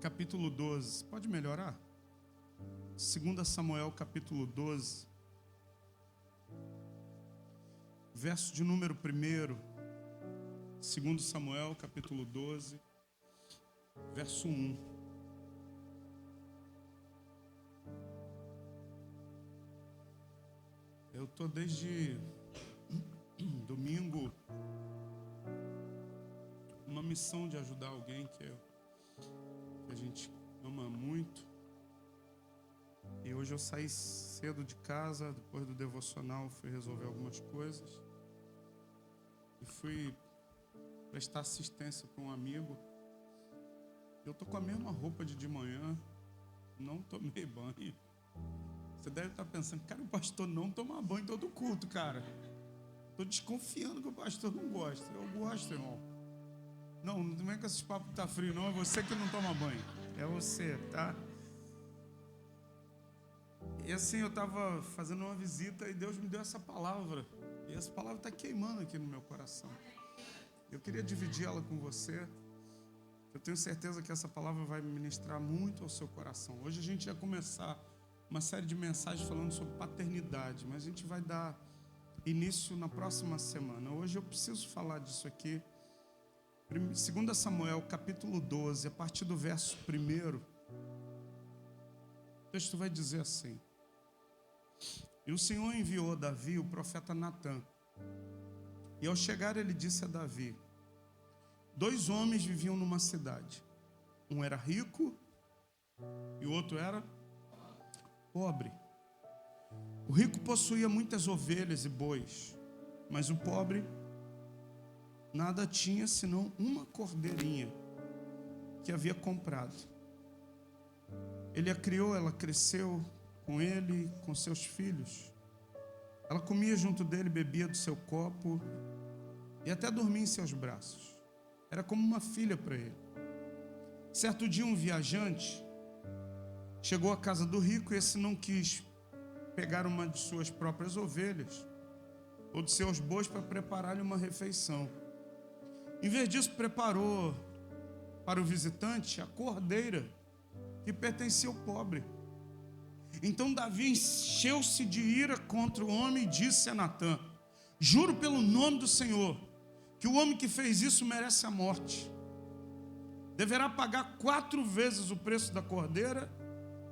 capítulo 12. Pode melhorar? 2 Samuel, capítulo 12. Verso de número 1. 2 Samuel, capítulo 12, verso 1. Eu estou desde domingo uma missão de ajudar alguém que a gente ama muito. E hoje eu saí cedo de casa, depois do devocional, fui resolver algumas coisas. E fui prestar assistência para um amigo. Eu estou com a mesma roupa de manhã, não tomei banho. Você deve estar pensando, cara, o pastor não toma banho todo culto, cara. Estou desconfiando que o pastor não gosta. Eu gosto, irmão. Não vem com esses papos que tá frio, não. É você que não toma banho. É você, tá? E assim, eu estava fazendo uma visita e Deus me deu essa palavra. E essa palavra está queimando aqui no meu coração. Eu queria dividir ela com você. Eu tenho certeza que essa palavra vai ministrar muito ao seu coração. Hoje a gente ia começar uma série de mensagens falando sobre paternidade, mas a gente vai dar início na próxima semana. Hoje eu preciso falar disso aqui. 2 Samuel, capítulo 12, a partir do verso 1. O texto vai dizer assim: E o Senhor enviou a Davi o profeta Natã. E ao chegar ele disse a Davi: 2 homens viviam numa cidade. Um era rico e o outro era pobre. O rico possuía muitas ovelhas e bois, mas o pobre nada tinha senão uma cordeirinha que havia comprado. Ele a criou, ela cresceu com ele, com seus filhos. Ela comia junto dele, bebia do seu copo e até dormia em seus braços. Era como uma filha para ele. Certo dia, um viajante chegou à casa do rico e esse não quis pegar uma de suas próprias ovelhas ou de seus bois para preparar-lhe uma refeição. Em vez disso, preparou para o visitante a cordeira que pertencia ao pobre. Então Davi encheu-se de ira contra o homem e disse a Natã: Juro pelo nome do Senhor que o homem que fez isso merece a morte. Deverá pagar 4 vezes o preço da cordeira,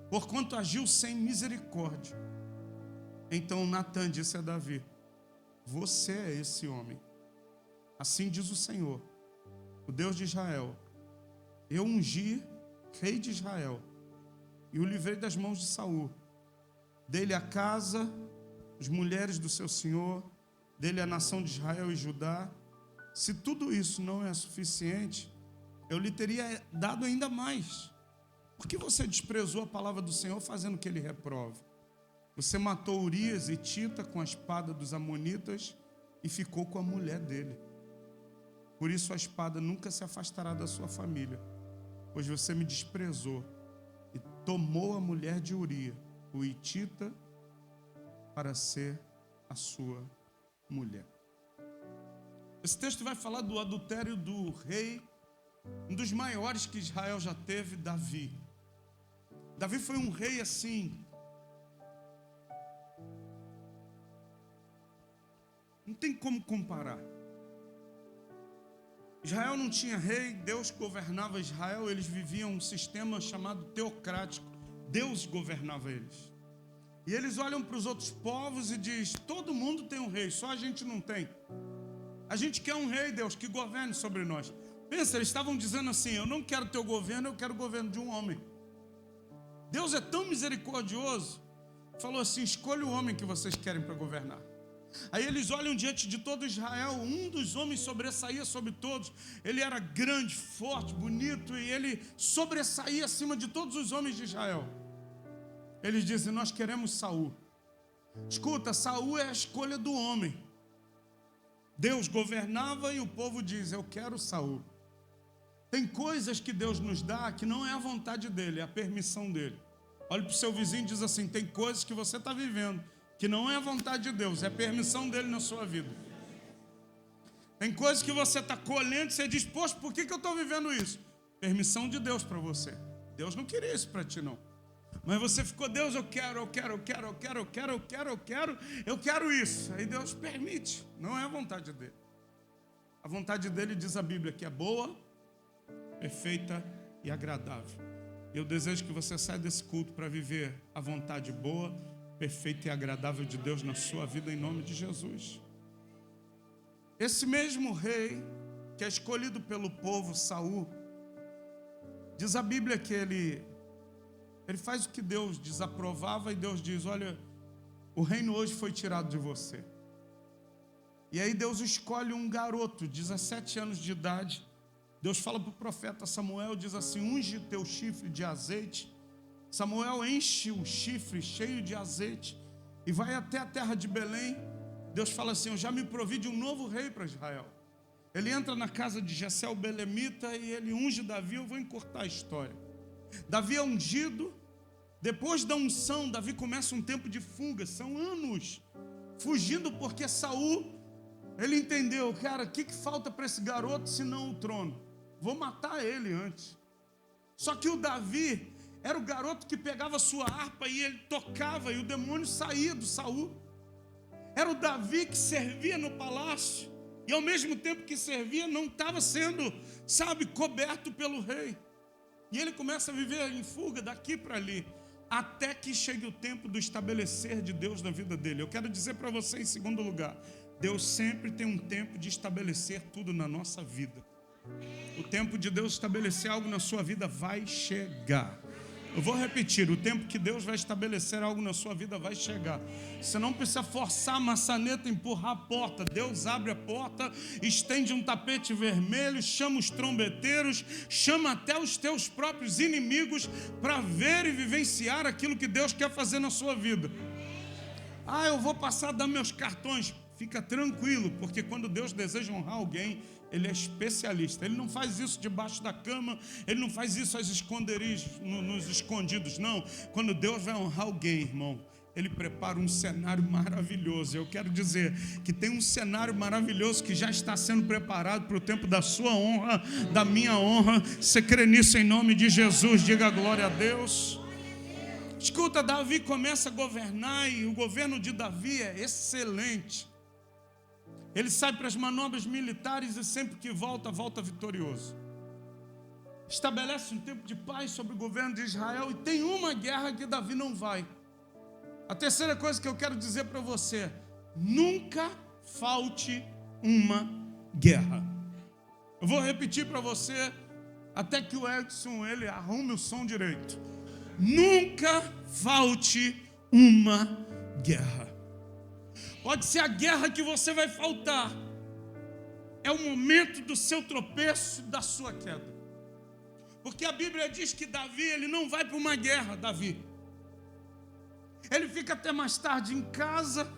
porquanto agiu sem misericórdia. Então Natã disse a Davi: Você é esse homem. Assim diz o Senhor, o Deus de Israel: Eu ungi rei de Israel e o livrei das mãos de Saul. Dele a casa, as mulheres do seu senhor, dele a nação de Israel e Judá. Se tudo isso não é suficiente, eu lhe teria dado ainda mais. Por que você desprezou a palavra do Senhor fazendo que ele reprove? Você matou Urias e Tita com a espada dos amonitas e ficou com a mulher dele. Por isso a espada nunca se afastará da sua família, pois você me desprezou e tomou a mulher de Urias, o hitita, para ser a sua mulher. Esse texto vai falar do adultério do rei, um dos maiores que Israel já teve, Davi. Davi foi um rei assim, não tem como comparar. Israel não tinha rei, Deus governava Israel, eles viviam um sistema chamado teocrático, Deus governava eles. E eles olham para os outros povos e dizem: todo mundo tem um rei, só a gente não tem. A gente quer um rei, Deus, que governe sobre nós. Pensa, eles estavam dizendo assim: eu não quero teu governo, eu quero o governo de um homem. Deus é tão misericordioso, falou assim: escolha o homem que vocês querem para governar. Aí eles olham diante de todo Israel, um dos homens sobressaía sobre todos. Ele era grande, forte, bonito, e ele sobressaía acima de todos os homens de Israel. Eles dizem: nós queremos Saul. Escuta, Saul é a escolha do homem. Deus governava e o povo diz: eu quero Saul. Tem coisas que Deus nos dá que não é a vontade dele, é a permissão dele. Olha para o seu vizinho e diz assim: tem coisas que você está vivendo que não é a vontade de Deus, é a permissão dele na sua vida. Tem coisas que você está colhendo e você diz: poxa, por que eu estou vivendo isso? Permissão de Deus para você. Deus não queria isso para ti, não. Mas você ficou, Deus, eu quero isso. Aí Deus permite, não é a vontade dele. A vontade dele, diz a Bíblia, que é boa, perfeita e agradável. Eu desejo que você saia desse culto para viver a vontade boa, perfeita e agradável de Deus na sua vida, em nome de Jesus. Esse mesmo rei, que é escolhido pelo povo, Saul, diz a Bíblia que ele faz o que Deus desaprovava e Deus diz, olha, o reino hoje foi tirado de você. E aí Deus escolhe um garoto, 17 anos de idade. Deus fala para o profeta Samuel, diz assim, unge teu chifre de azeite. Samuel enche o chifre cheio de azeite e vai até a terra de Belém. Deus fala assim, eu já me provi de um novo rei para Israel. Ele entra na casa de Jessé o belemita e ele unge Davi. Eu vou encurtar a história. Davi é ungido. Depois da unção, Davi começa um tempo de fuga. São anos fugindo porque Saul, ele entendeu, cara, o que falta para esse garoto se não o trono? Vou matar ele antes. Só que o Davi era o garoto que pegava sua harpa e ele tocava e o demônio saía do Saul. Era o Davi que servia no palácio e ao mesmo tempo que servia não estava sendo, coberto pelo rei. E ele começa a viver em fuga daqui para ali, até que chegue o tempo do estabelecer de Deus na vida dele. Eu quero dizer para você em segundo lugar, Deus sempre tem um tempo de estabelecer tudo na nossa vida. O tempo de Deus estabelecer algo na sua vida vai chegar. Eu vou repetir, o tempo que Deus vai estabelecer algo na sua vida vai chegar. Você não precisa forçar a maçaneta, empurrar a porta. Deus abre a porta, estende um tapete vermelho, chama os trombeteiros, chama até os teus próprios inimigos para ver e vivenciar aquilo que Deus quer fazer na sua vida. Eu vou passar a dar meus cartões. Fica tranquilo, porque quando Deus deseja honrar alguém, Ele é especialista. Ele não faz isso debaixo da cama, Ele não faz isso às esconderijos, nos escondidos, não. Quando Deus vai honrar alguém, irmão, Ele prepara um cenário maravilhoso. Eu quero dizer que tem um cenário maravilhoso que já está sendo preparado para o tempo da sua honra, da minha honra. Você crê nisso em nome de Jesus? Diga glória a Deus. Escuta, Davi começa a governar e o governo de Davi é excelente. Ele sai para as manobras militares e sempre que volta, volta vitorioso. Estabelece um tempo de paz sobre o governo de Israel e tem uma guerra que Davi não vai. A terceira coisa que eu quero dizer para você, nunca falte uma guerra. Eu vou repetir para você até que o Edson ele arrume o som direito. Nunca falte uma guerra. Pode ser a guerra que você vai faltar. É o momento do seu tropeço, da sua queda. Porque a Bíblia diz que Davi, ele não vai para uma guerra, Davi. Ele fica até mais tarde em casa.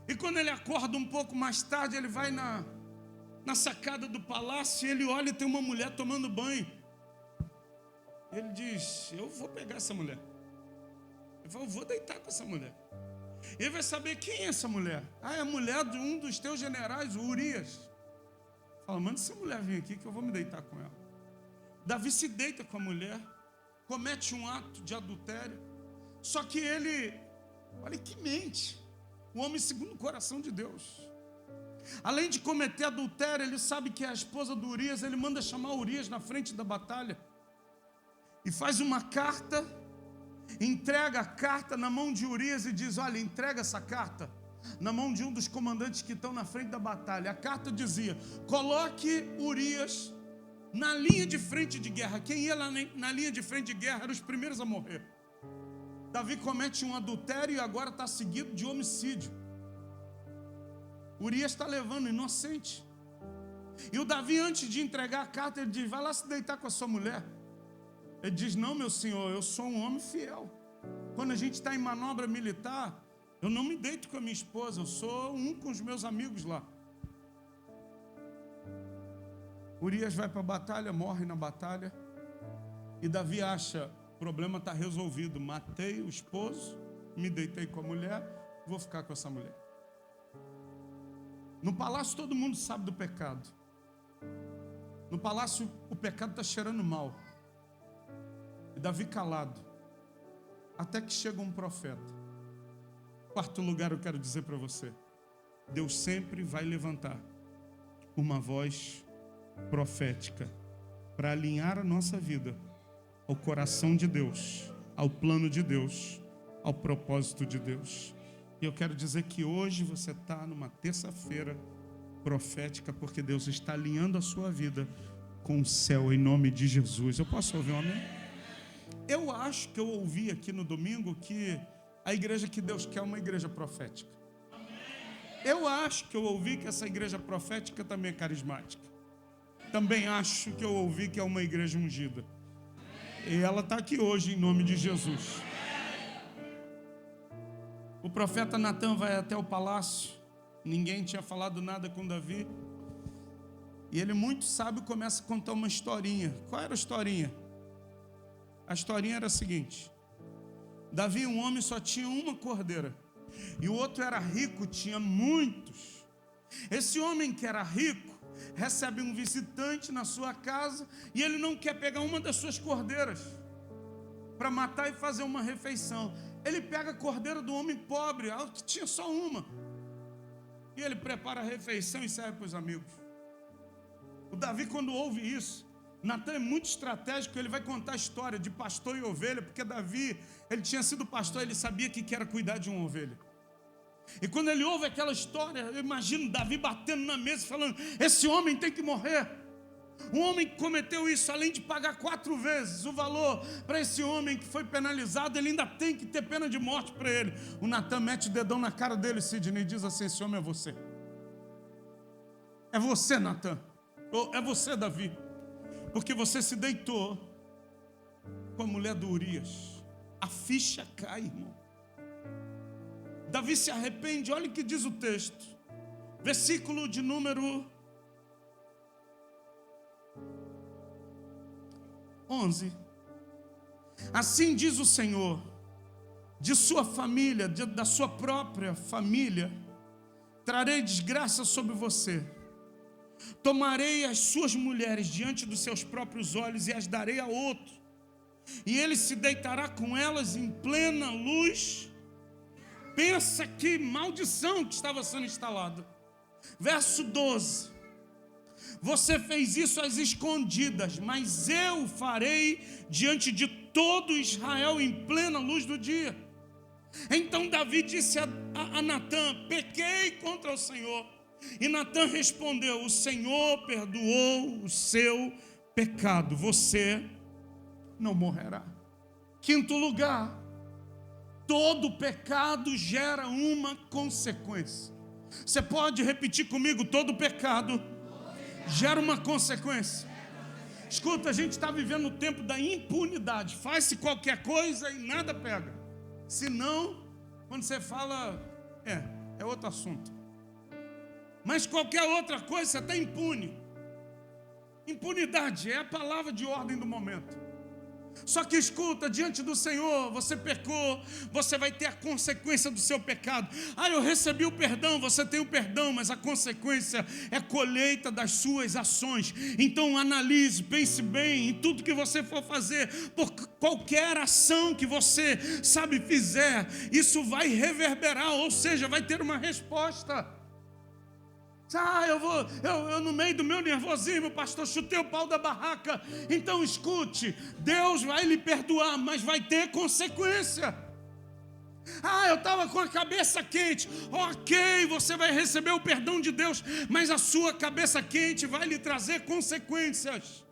E quando ele acorda um pouco mais tarde, ele vai na sacada do palácio e ele olha e tem uma mulher tomando banho. Ele diz, eu vou pegar essa mulher. Ele fala, eu vou deitar com essa mulher. Ele vai saber quem é essa mulher. É a mulher de um dos teus generais, o Urias. Fala, manda essa mulher vir aqui que eu vou me deitar com ela. Davi se deita com a mulher, comete um ato de adultério. Só que ele, olha que mente, um homem segundo o coração de Deus. Além de cometer adultério, ele sabe que é a esposa do Urias, ele manda chamar Urias na frente da batalha. E faz uma carta, entrega a carta na mão de Urias e diz, olha, entrega essa carta na mão de um dos comandantes que estão na frente da batalha. A carta dizia, coloque Urias na linha de frente de guerra. Quem ia lá na linha de frente de guerra eram os primeiros a morrer. Davi comete um adultério e agora está seguido de homicídio. Urias está levando inocente. E o Davi, antes de entregar a carta, ele diz, vai lá se deitar com a sua mulher. Ele diz, não, meu senhor, eu sou um homem fiel. Quando a gente está em manobra militar, eu não me deito com a minha esposa, eu sou um com os meus amigos lá. Urias vai para a batalha, morre na batalha. E Davi acha, o problema está resolvido. Matei o esposo, me deitei com a mulher, vou ficar com essa mulher. No palácio todo mundo sabe do pecado. No palácio o pecado está cheirando mal. Davi calado, até que chega um profeta. Quarto lugar, eu quero dizer para você: Deus sempre vai levantar uma voz profética para alinhar a nossa vida ao coração de Deus, ao plano de Deus, ao propósito de Deus. E eu quero dizer que hoje você está numa terça-feira profética, porque Deus está alinhando a sua vida com o céu, em nome de Jesus. Eu posso ouvir um amém? Eu acho que eu ouvi aqui no domingo que a igreja que Deus quer é uma igreja profética. Eu acho que eu ouvi que essa igreja profética também é carismática. Também acho que eu ouvi que é uma igreja ungida. E ela está aqui hoje em nome de Jesus. O profeta Natan vai até o palácio. Ninguém tinha falado nada com Davi. E ele, muito sábio, começa a contar uma historinha. Qual era a historinha? A historinha era a seguinte: Davi, um homem, só tinha uma cordeira. E o outro era rico, tinha muitos. Esse homem que era rico recebe um visitante na sua casa e ele não quer pegar uma das suas cordeiras para matar e fazer uma refeição. Ele pega a cordeira do homem pobre, que tinha só uma, e ele prepara a refeição e serve para os amigos. O Davi, quando ouve isso, Natan é muito estratégico. Ele vai contar a história de pastor e ovelha, porque Davi, ele tinha sido pastor, ele sabia que era cuidar de uma ovelha. E quando ele ouve aquela história, eu imagino Davi batendo na mesa, falando: esse homem tem que morrer. Um homem que cometeu isso, além de pagar 4 vezes o valor para esse homem que foi penalizado, ele ainda tem que ter pena de morte para ele. O Natan mete o dedão na cara dele, Sidney, e diz assim: esse homem é você. É você, Natan. Ou é você, Davi. Porque você se deitou com a mulher do Urias. A ficha cai, irmão. Davi se arrepende. Olha o que diz o texto. Versículo de número 11. Assim diz o Senhor: de sua família, da sua própria família, trarei desgraça sobre você. Tomarei as suas mulheres diante dos seus próprios olhos e as darei a outro, e ele se deitará com elas em plena luz. Pensa que maldição que estava sendo instalada. Verso 12: você fez isso às escondidas, mas eu farei diante de todo Israel em plena luz do dia. Então Davi disse a Natan: pequei contra o Senhor. E Natan respondeu: o Senhor perdoou o seu pecado, você não morrerá. Quinto lugar, todo pecado gera uma consequência. Você pode repetir comigo? Todo pecado gera uma consequência. Escuta, a gente está vivendo o tempo da impunidade. Faz-se qualquer coisa e nada pega. Se não, quando você fala, é outro assunto. Mas qualquer outra coisa, você está impune. Impunidade é a palavra de ordem do momento. Só que escuta, diante do Senhor, você pecou, você vai ter a consequência do seu pecado. Eu recebi o perdão, você tem o perdão, mas a consequência é colheita das suas ações. Então analise, pense bem em tudo que você for fazer, porque qualquer ação que você, fizer, isso vai reverberar, ou seja, vai ter uma resposta. Eu no meio do meu nervosismo, pastor, chutei o pau da barraca. Então escute, Deus vai lhe perdoar, mas vai ter consequência. Eu estava com a cabeça quente. Ok, você vai receber o perdão de Deus, mas a sua cabeça quente vai lhe trazer consequências.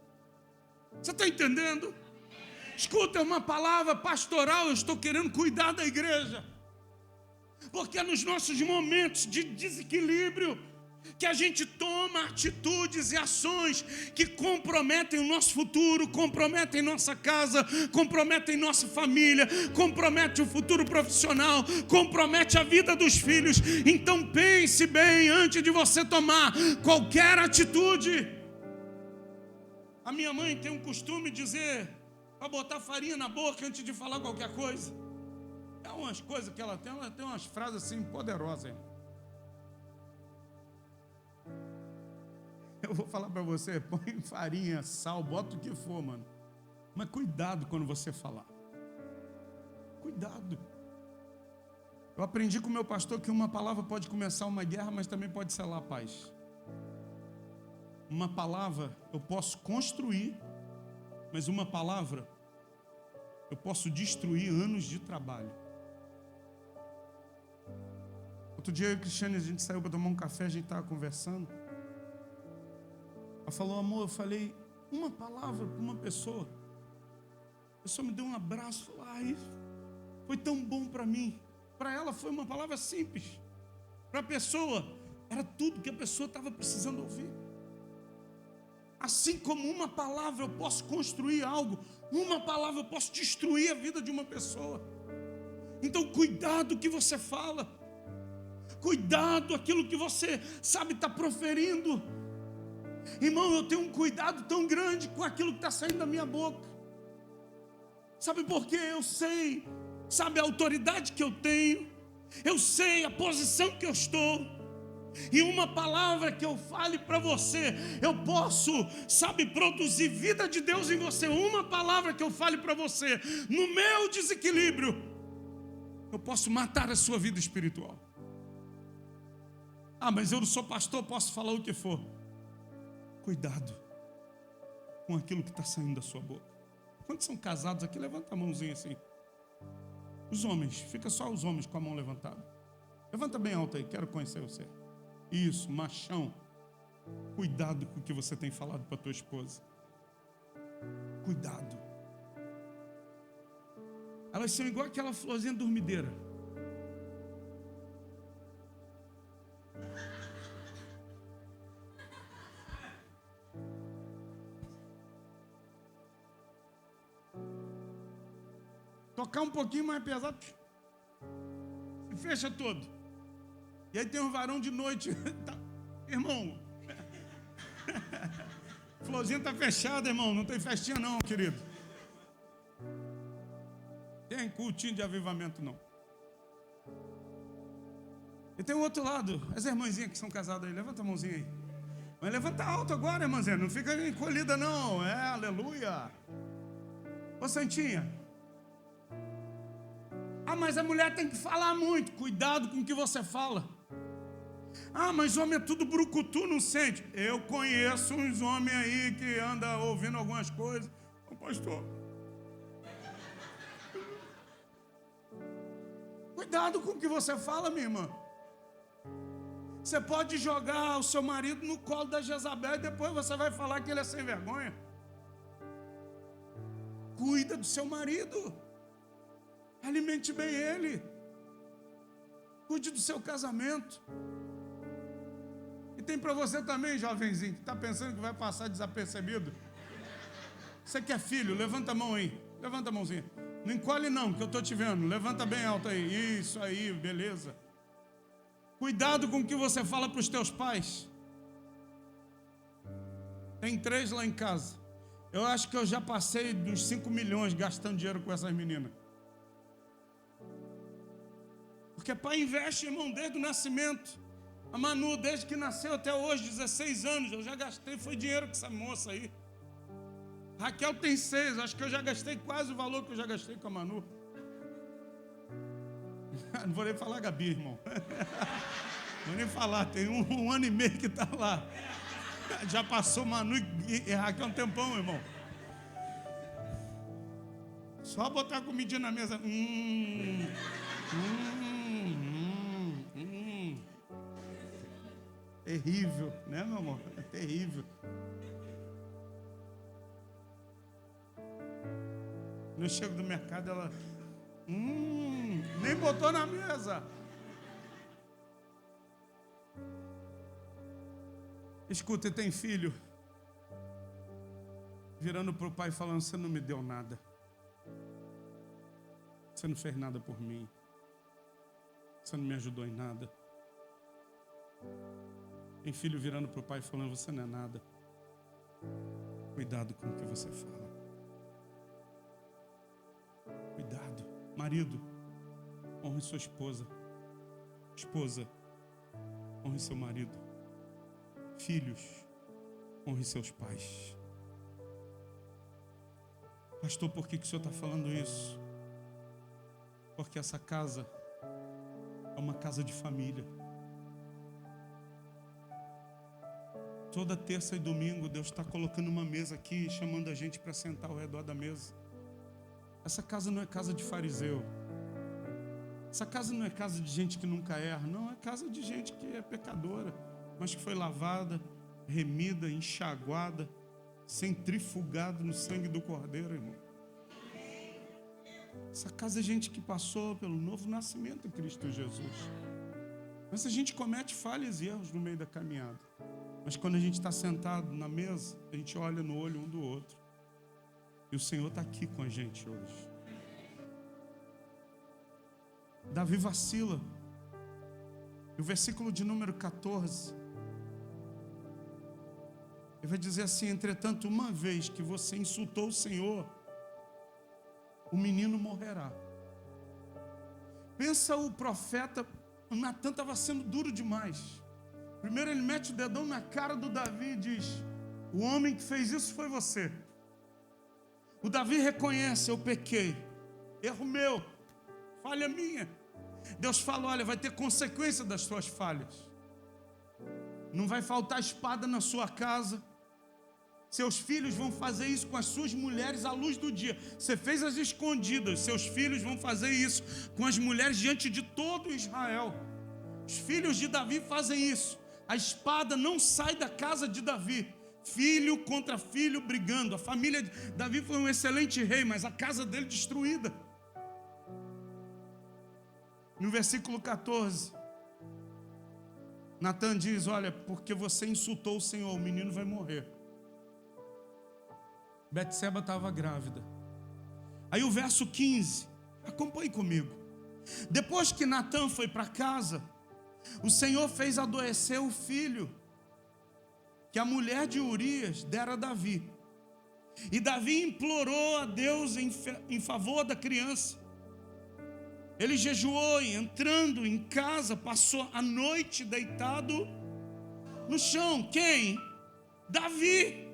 Você está entendendo? Escuta, é uma palavra pastoral. Eu estou querendo cuidar da igreja, porque nos nossos momentos de desequilíbrio, que a gente toma atitudes e ações que comprometem o nosso futuro, comprometem nossa casa, comprometem nossa família, compromete o futuro profissional, compromete a vida dos filhos. Então pense bem antes de você tomar qualquer atitude. A minha mãe tem um costume de dizer para botar farinha na boca antes de falar qualquer coisa. É umas coisas que ela tem umas frases assim poderosas, hein? Eu vou falar para você: põe farinha, sal, bota o que for, mano. Mas cuidado quando você falar. Cuidado. Eu aprendi com o meu pastor que uma palavra pode começar uma guerra, mas também pode selar a paz. Uma palavra eu posso construir, mas uma palavra eu posso destruir anos de trabalho. Outro dia eu e a Cristiane, a gente saiu para tomar um café, a gente estava conversando. Ela falou, amor, eu falei uma palavra para uma pessoa. A pessoa me deu um abraço, falou, ai, foi tão bom para mim. Para ela foi uma palavra simples. Para a pessoa, era tudo que a pessoa estava precisando ouvir. Assim como uma palavra eu posso construir algo, uma palavra eu posso destruir a vida de uma pessoa. Então cuidado o que você fala. Cuidado aquilo que você sabe está proferindo. Irmão, eu tenho um cuidado tão grande com aquilo que está saindo da minha boca. Sabe por quê? Eu sei, sabe a autoridade que eu tenho, eu sei a posição que eu estou, e uma palavra que eu fale para você, eu posso, sabe, produzir vida de Deus em você. Uma palavra que eu fale para você, no meu desequilíbrio, eu posso matar a sua vida espiritual. Ah, mas eu não sou pastor, posso falar o que for. Cuidado com aquilo que está saindo da sua boca. Quantos são casados aqui? Levanta a mãozinha assim. Os homens, fica só os homens com a mão levantada. Levanta bem alto aí, quero conhecer você. Isso, machão. Cuidado com o que você tem falado para tua esposa. Cuidado. Elas são igual aquela florzinha dormideira. Tocar um pouquinho mais pesado, se fecha todo. E aí tem um varão de noite, tá, irmão, florzinha está fechada, irmão, não tem festinha não, querido. Tem cultinho de avivamento não. E tem o outro lado, as irmãzinhas que são casadas aí, levanta a mãozinha aí. Mas levanta alto agora, irmãzinha, não fica encolhida não, aleluia. Ô Santinha, ah, mas a mulher tem que falar muito. Cuidado com o que você fala. Ah, mas homem é tudo brucutu, não sente. Eu conheço uns homens aí que andam ouvindo algumas coisas. Ô pastor, cuidado com o que você fala, minha irmã. Você pode jogar o seu marido no colo da Jezabel e depois você vai falar que ele é sem vergonha. Cuida do seu marido. Alimente bem ele. Cuide do seu casamento. E tem para você também, jovenzinho, que está pensando que vai passar desapercebido. Você que é filho, levanta a mão aí. Levanta a mãozinha. Não encolhe não, que eu estou te vendo. Levanta bem alto aí. Isso aí, beleza. Cuidado com o que você fala para os teus pais. Tem 3 lá em casa. Eu acho que eu já passei dos 5 milhões gastando dinheiro com essas meninas. Porque pai investe, irmão, desde o nascimento. A Manu, desde que nasceu até hoje, 16 anos, eu já gastei, foi dinheiro com essa moça aí. Raquel tem 6, acho que eu já gastei quase o valor que eu já gastei com a Manu. Não vou nem falar Gabi, irmão. Não vou nem falar, tem um ano e meio que está lá. Já passou Manu e Raquel um tempão, irmão. Só botar a comidinha na mesa. Terrível, né, meu amor? É terrível. Quando eu chego do mercado, ela... nem botou na mesa. Escuta, tem filho virando para o pai falando, você não me deu nada. Você não fez nada por mim. Você não me ajudou em nada. Tem filho virando para o pai falando, você não é nada. Cuidado com o que você fala. Cuidado. Marido, honre sua esposa. Esposa, honre seu marido. Filhos, honre seus pais. Pastor, por que o senhor está falando isso? Porque essa casa é uma casa de família. Toda terça e domingo Deus está colocando uma mesa aqui, chamando a gente para sentar ao redor da mesa. Essa casa não é casa de fariseu. Essa casa não é casa de gente que nunca erra. Não, é casa de gente que é pecadora, mas que foi lavada, remida, enxaguada, centrifugada no sangue do Cordeiro, irmão. Essa casa é gente que passou pelo novo nascimento em Cristo Jesus. Mas a gente comete falhas e erros no meio da caminhada. Mas quando a gente está sentado na mesa, a gente olha no olho um do outro. E o Senhor está aqui com a gente hoje. Davi vacila. E o versículo de número 14, ele vai dizer assim: entretanto, uma vez que você insultou o Senhor, o menino morrerá. Pensa o profeta, o Natan estava sendo duro demais. Primeiro ele mete o dedão na cara do Davi e diz: o homem que fez isso foi você. O Davi reconhece: eu pequei, erro meu, falha minha. Deus fala: olha, vai ter consequência das suas falhas. Não vai faltar espada na sua casa. Seus filhos vão fazer isso com as suas mulheres à luz do dia. Você fez as escondidas, seus filhos vão fazer isso com as mulheres diante de todo Israel. Os filhos de Davi fazem isso. A espada não sai da casa de Davi. Filho contra filho brigando. A família de Davi foi um excelente rei, mas a casa dele destruída. No versículo 14, Natan diz: olha, porque você insultou o Senhor, o menino vai morrer. Betseba estava grávida. Aí o verso 15, acompanhe comigo. Depois que Natan foi para casa, o Senhor fez adoecer o filho que a mulher de Urias dera a Davi. E Davi implorou a Deus em favor da criança. Ele jejuou e, entrando em casa, passou a noite deitado no chão. Quem? Davi.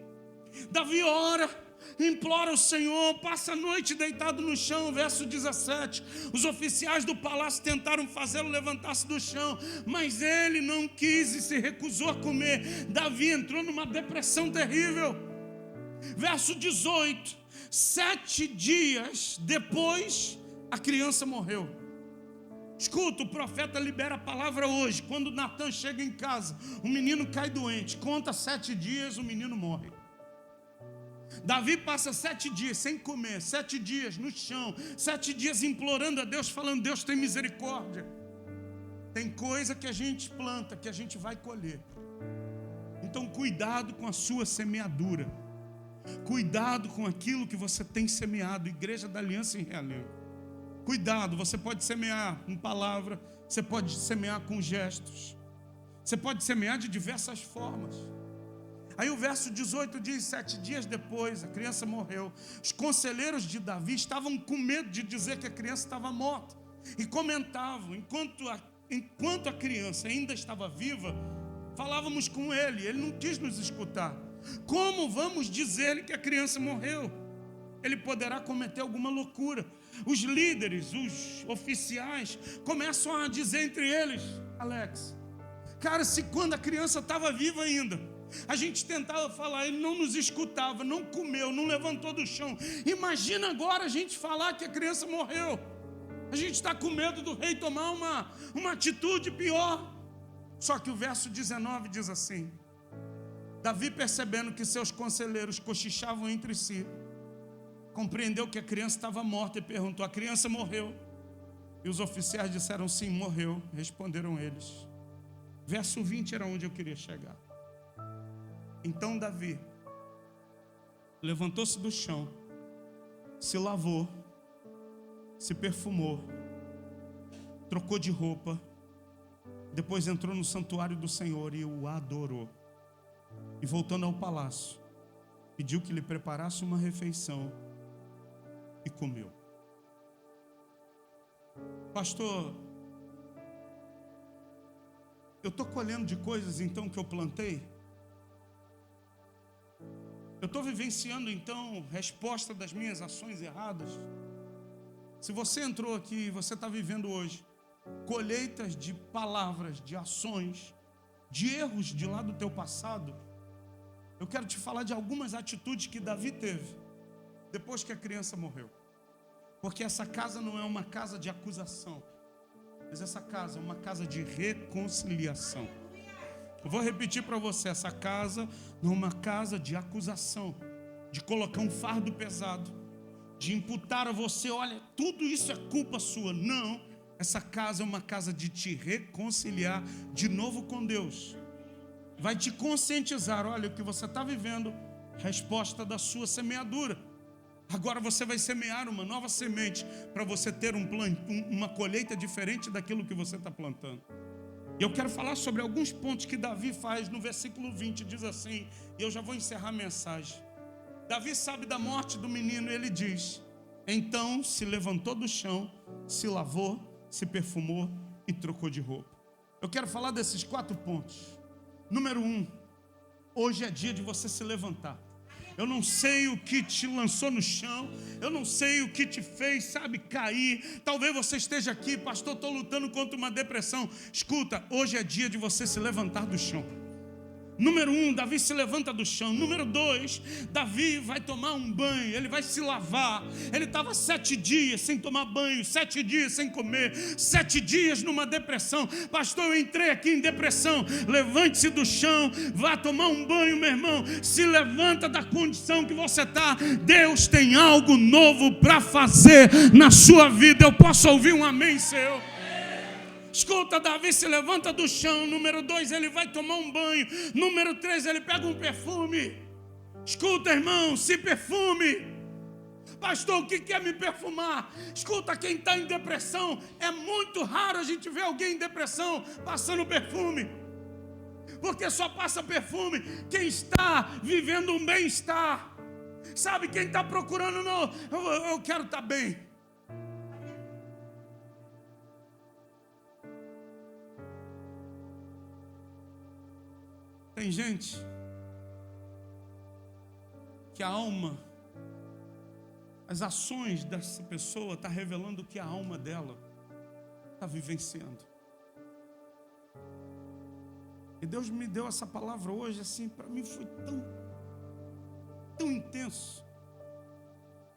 Davi ora, implora ao Senhor, passa a noite deitado no chão. Verso 17, os oficiais do palácio tentaram fazê-lo levantar-se do chão, mas ele não quis e se recusou a comer. Davi entrou numa depressão terrível. Verso 18, 7 dias depois, a criança morreu. Escuta, o profeta libera a palavra hoje. Quando Natan chega em casa, o menino cai doente. Conta 7 dias, o menino morre. Davi passa 7 dias sem comer, 7 dias no chão, 7 dias implorando a Deus, falando: Deus, tem misericórdia. Tem coisa que a gente planta, que a gente vai colher. Então cuidado com a sua semeadura. Cuidado com aquilo que você tem semeado. Igreja da Aliança em Realengo. Cuidado, você pode semear com palavra, você pode semear com gestos, você pode semear de diversas formas. Aí o verso 18 diz: 7 dias depois a criança morreu. Os conselheiros de Davi estavam com medo de dizer que a criança estava morta, e comentavam: enquanto a criança ainda estava viva, falávamos com ele não quis nos escutar. Como vamos dizer que a criança morreu? Ele poderá cometer alguma loucura. Os líderes, os oficiais começam a dizer entre eles: Alex, cara, se quando a criança estava viva ainda, a gente tentava falar, ele não nos escutava, não comeu, não levantou do chão. Imagina agora a gente falar que a criança morreu. A gente está com medo do rei tomar uma atitude pior. Só que o verso 19 diz assim: Davi, percebendo que seus conselheiros cochichavam entre si, compreendeu que a criança estava morta e perguntou: a criança morreu? E os oficiais disseram: sim, morreu. Responderam eles. Verso 20 era onde eu queria chegar. Então Davi levantou-se do chão, se lavou, se perfumou, trocou de roupa, depois entrou no santuário do Senhor e o adorou. E voltando ao palácio, pediu que lhe preparasse uma refeição e comeu. Pastor, eu estou colhendo de coisas então que eu plantei? Eu estou vivenciando então resposta das minhas ações erradas. Se você entrou aqui, você está vivendo hoje colheitas de palavras, de ações, de erros de lá do teu passado. Eu quero te falar de algumas atitudes que Davi teve depois que a criança morreu. Porque essa casa não é uma casa de acusação, mas essa casa é uma casa de reconciliação. Eu vou repetir para você, essa casa não é uma casa de acusação, de colocar um fardo pesado, de imputar a você, olha, tudo isso é culpa sua. Não, essa casa é uma casa de te reconciliar de novo com Deus. Vai te conscientizar, olha, o que você está vivendo, resposta da sua semeadura. Agora você vai semear uma nova semente para você ter uma colheita diferente daquilo que você está plantando. E eu quero falar sobre alguns pontos que Davi faz no versículo 20, diz assim, e eu já vou encerrar a mensagem. Davi sabe da morte do menino e ele diz, então se levantou do chão, se lavou, se perfumou e trocou de roupa. Eu quero falar desses 4 pontos. Número 1, hoje é dia de você se levantar. Eu não sei o que te lançou no chão, eu não sei o que te fez, sabe, cair. Talvez você esteja aqui, pastor, estou lutando contra uma depressão. Escuta, hoje é dia de você se levantar do chão. Número 1, Davi se levanta do chão. Número 2, Davi vai tomar um banho, ele vai se lavar. Ele estava 7 dias sem tomar banho, 7 dias sem comer, 7 dias numa depressão. Pastor, eu entrei aqui em depressão. Levante-se do chão, vá tomar um banho, meu irmão. Se levanta da condição que você está. Deus tem algo novo para fazer na sua vida. Eu posso ouvir um amém seu? Escuta, Davi se levanta do chão. Número 2, ele vai tomar um banho. Número 3, ele pega um perfume. Escuta, irmão, se perfume. Pastor, o que é me perfumar? Escuta, quem está em depressão, é muito raro a gente ver alguém em depressão passando perfume. Porque só passa perfume quem está vivendo um bem-estar. Sabe, quem está procurando, não, eu quero estar bem. Tem gente que a alma, as ações dessa pessoa está revelando o que a alma dela está vivenciando. E Deus me deu essa palavra hoje, assim, para mim foi tão intenso.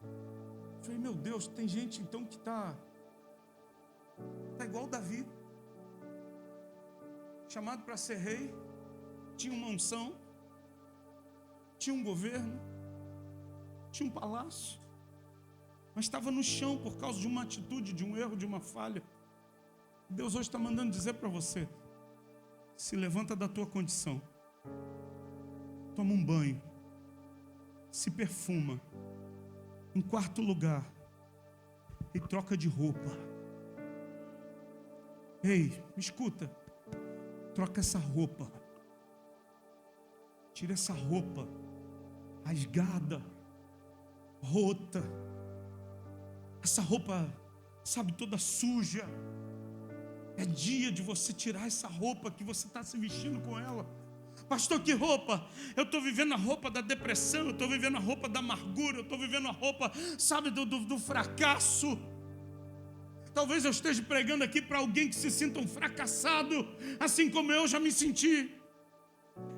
Eu falei, meu Deus, tem gente então que está igual Davi, chamado para ser rei. Tinha uma unção, tinha um governo, tinha um palácio, mas estava no chão por causa de uma atitude, de um erro, de uma falha. Deus hoje está mandando dizer para você, se levanta da tua condição, toma um banho, se perfuma, em 4º lugar, e troca de roupa. Ei, me escuta, troca essa roupa. Tira essa roupa rasgada, rota, essa roupa, sabe, toda suja. É dia de você tirar essa roupa que você está se vestindo com ela. Pastor, que roupa? Eu estou vivendo a roupa da depressão, eu estou vivendo a roupa da amargura, eu estou vivendo a roupa, sabe, do fracasso. Talvez eu esteja pregando aqui para alguém que se sinta um fracassado, assim como eu já me senti.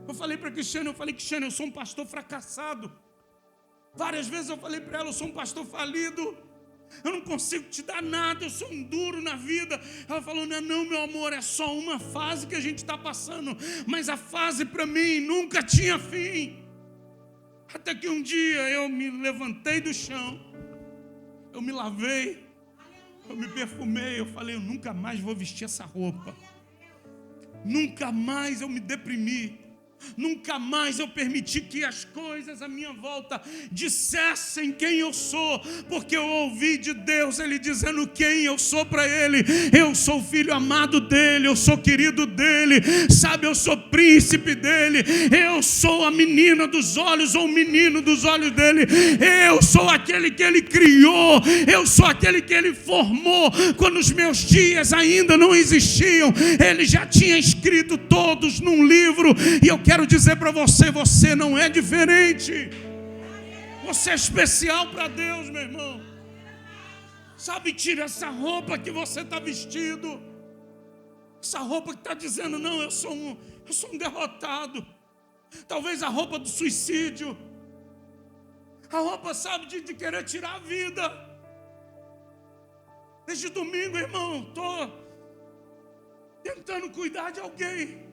Eu falei para Cristiane, Cristiane, eu sou um pastor fracassado. Várias vezes eu falei para ela, eu sou um pastor falido. Eu não consigo te dar nada, eu sou um duro na vida. Ela falou, não, meu amor, é só uma fase que a gente está passando. Mas a fase para mim nunca tinha fim. Até que um dia eu me levantei do chão, eu me lavei, eu me perfumei, eu falei, eu nunca mais vou vestir essa roupa. Nunca mais eu me deprimi. Nunca mais eu permiti que as coisas à minha volta dissessem quem eu sou, porque eu ouvi de Deus Ele dizendo quem eu sou para Ele. Eu sou filho amado dEle, eu sou querido dEle, sabe, eu sou príncipe dEle, eu sou a menina dos olhos ou o menino dos olhos dEle, eu sou aquele que Ele criou, eu sou aquele que Ele formou. Quando os meus dias ainda não existiam, Ele já tinha escrito todos num livro. E eu quero dizer para você, você não é diferente. Você é especial para Deus, meu irmão. Sabe, tira essa roupa que você está vestido. Essa roupa que está dizendo, não, eu sou um derrotado. Talvez a roupa do suicídio. A roupa, sabe, de querer tirar a vida. Desde domingo, irmão, estou tentando cuidar de alguém.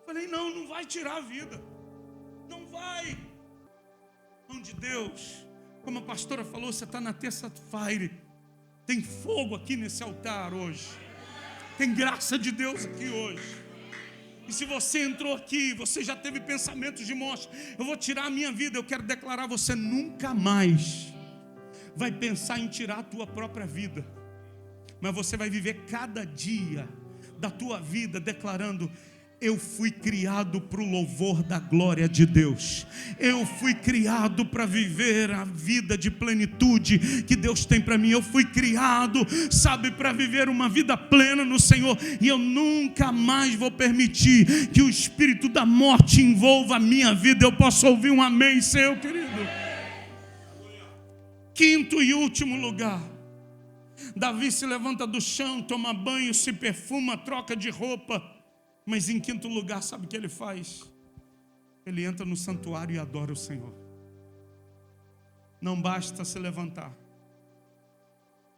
Falei, não vai tirar a vida. Não vai. Mão de Deus, como a pastora falou, você está na terça-feira. Tem fogo aqui nesse altar hoje. Tem graça de Deus aqui hoje. E se você entrou aqui, você já teve pensamentos de morte, eu vou tirar a minha vida, eu quero declarar, você nunca mais vai pensar em tirar a tua própria vida. Mas você vai viver cada dia da tua vida declarando: eu fui criado para o louvor da glória de Deus. Eu fui criado para viver a vida de plenitude que Deus tem para mim. Eu fui criado, sabe, para viver uma vida plena no Senhor. E eu nunca mais vou permitir que o espírito da morte envolva a minha vida. Eu posso ouvir um amém seu, querido? Quinto e último lugar. Davi se levanta do chão, toma banho, se perfuma, troca de roupa. Mas em quinto lugar, sabe o que ele faz? Ele entra no santuário e adora o Senhor. Não basta se levantar.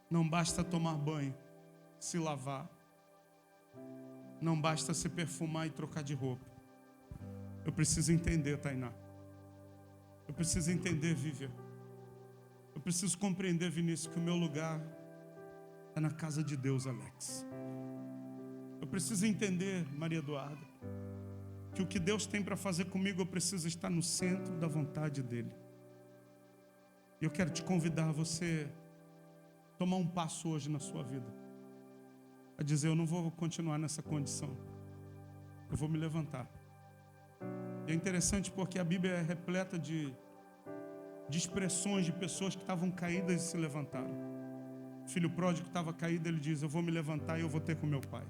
Não basta tomar banho, se lavar. Não basta se perfumar e trocar de roupa. Eu preciso entender, Tainá. Eu preciso entender, Vivian. Eu preciso compreender, Vinícius, que o meu lugar é na casa de Deus, Alex. Eu preciso entender, Maria Eduarda, que o que Deus tem para fazer comigo, eu preciso estar no centro da vontade dEle. E eu quero te convidar a você tomar um passo hoje na sua vida. A dizer, eu não vou continuar nessa condição. Eu vou me levantar. E é interessante porque a Bíblia é repleta de expressões de pessoas que estavam caídas e se levantaram. O filho pródigo que estava caído, ele diz, eu vou me levantar e eu vou ter com meu pai.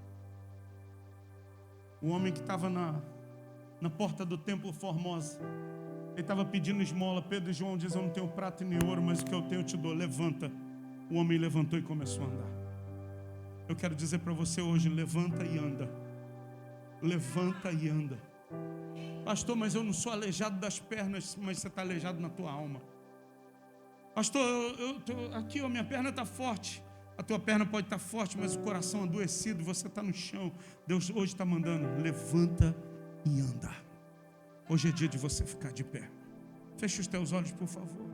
O homem que estava na porta do templo Formosa, ele estava pedindo esmola. Pedro e João dizem, eu não tenho prata nem ouro, mas o que eu tenho eu te dou, levanta. O homem levantou e começou a andar. Eu quero dizer para você hoje, levanta e anda. Levanta e anda. Pastor, mas eu não sou aleijado das pernas, mas você está aleijado na tua alma. Pastor, aqui minha perna está forte. A tua perna pode estar forte, mas o coração adoecido, você está no chão. Deus hoje está mandando, levanta e anda. Hoje é dia de você ficar de pé. Feche os teus olhos, por favor.